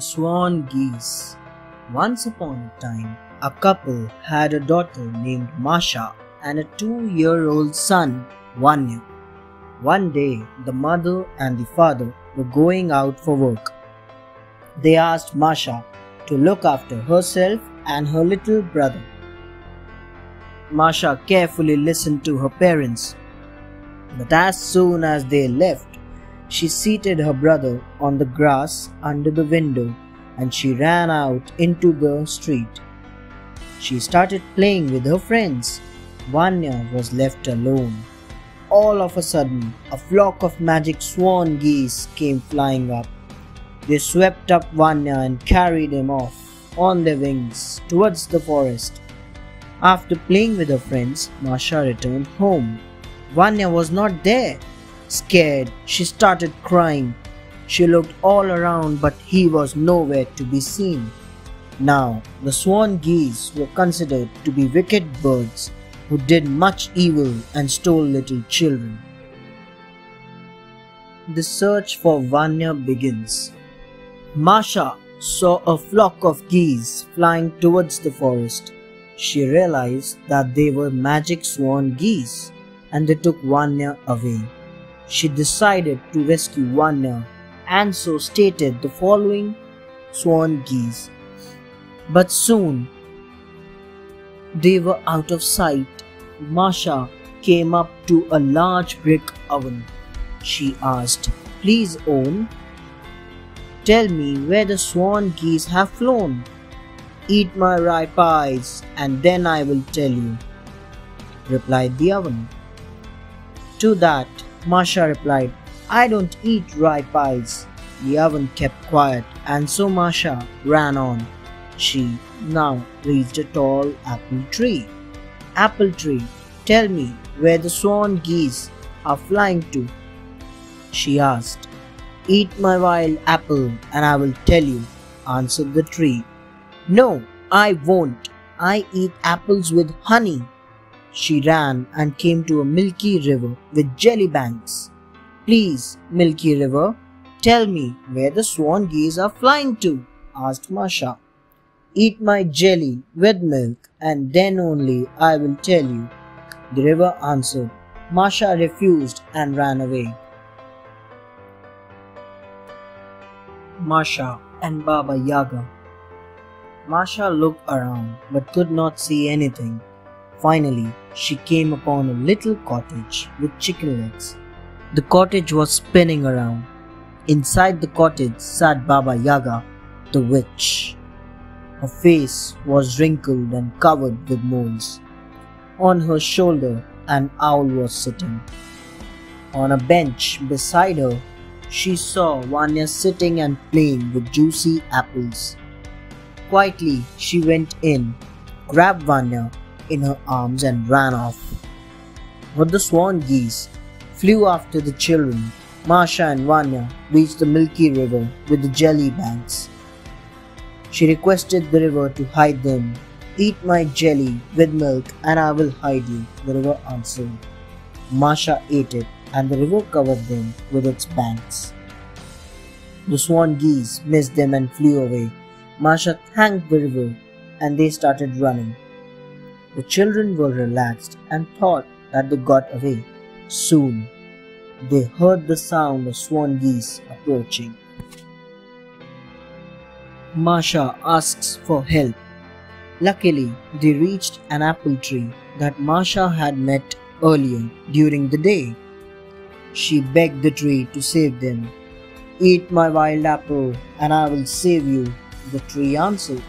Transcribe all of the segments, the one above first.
Swan Geese. Once upon a time, a couple had a daughter named Masha and a 2-year-old son, Vanya. One day, the mother and the father were going out for work. They asked Masha to look after herself and her little brother. Masha carefully listened to her parents, but as soon as they left, she seated her brother on the grass under the window and she ran out into the street. She started playing with her friends. Vanya was left alone. All of a sudden, a flock of magic swan geese came flying up. They swept up Vanya and carried him off on their wings towards the forest. After playing with her friends, Masha returned home. Vanya was not there. Scared, she started crying. She looked all around, but he was nowhere to be seen. Now, the swan geese were considered to be wicked birds who did much evil and stole little children. The search for Vanya begins. Masha saw a flock of geese flying towards the forest. She realized that they were magic swan geese and they took Vanya away. She decided to rescue Vanya and so stated the following swan geese. But soon they were out of sight. Masha came up to a large brick oven. She asked, "Please own, tell me where the swan geese have flown. Eat my rye pies and then I will tell you," replied the oven. To that, Masha replied, "I don't eat rye pies." The oven kept quiet and so Masha ran on. She now reached a tall apple tree. "Apple tree, tell me where the swan geese are flying to," she asked. "Eat my wild apple and I will tell you," answered the tree. "No, I won't. I eat apples with honey." She ran and came to a milky river with jelly banks. "Please, milky river, tell me where the swan geese are flying to," asked Masha. "Eat my jelly with milk and then only I will tell you," the river answered. Masha refused and ran away. Masha and Baba Yaga. Masha looked around but could not see anything. Finally, she came upon a little cottage with chicken legs. The cottage was spinning around. Inside the cottage sat Baba Yaga, the witch. Her face was wrinkled and covered with moles. On her shoulder, an owl was sitting. On a bench beside her, she saw Vanya sitting and playing with juicy apples. Quietly, she went in, grabbed Vanya in her arms and ran off. But the swan geese flew after the children. Masha and Vanya reached the milky river with the jelly banks. She requested the river to hide them. "Eat my jelly with milk and I will hide you," the river answered. Masha ate it and the river covered them with its banks. The swan geese missed them and flew away. Masha thanked the river and they started running. The children were relaxed and thought that they got away. Soon, they heard the sound of swan geese approaching. Masha asks for help. Luckily, they reached an apple tree that Masha had met earlier during the day. She begged the tree to save them. "Eat my wild apple and I will save you," the tree answered.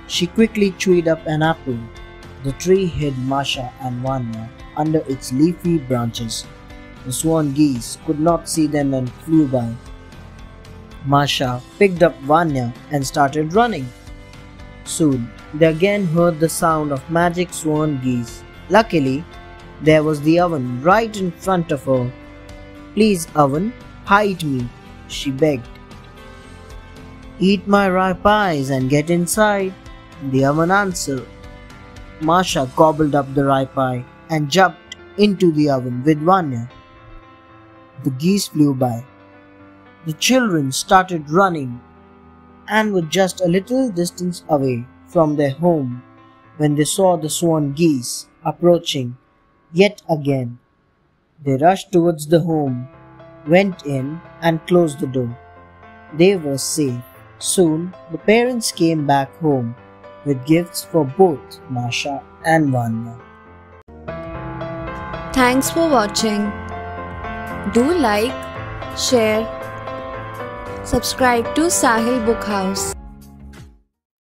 She quickly chewed up an apple. The tree hid Masha and Vanya under its leafy branches. The swan geese could not see them and flew by. Masha picked up Vanya and started running. Soon, they again heard the sound of magic swan geese. Luckily, there was the oven right in front of her. "Please, oven, hide me," she begged. "Eat my rye pies and get inside," the oven answered. Masha gobbled up the rye pie and jumped into the oven with Vanya. The geese flew by. The children started running and were just a little distance away from their home when they saw the swan geese approaching yet again. They rushed towards the home, went in, and closed the door. They were safe. Soon, the parents came back home with gifts for both Masha and Vanya. Thanks for watching. Do like, share, subscribe to Sahil Book House.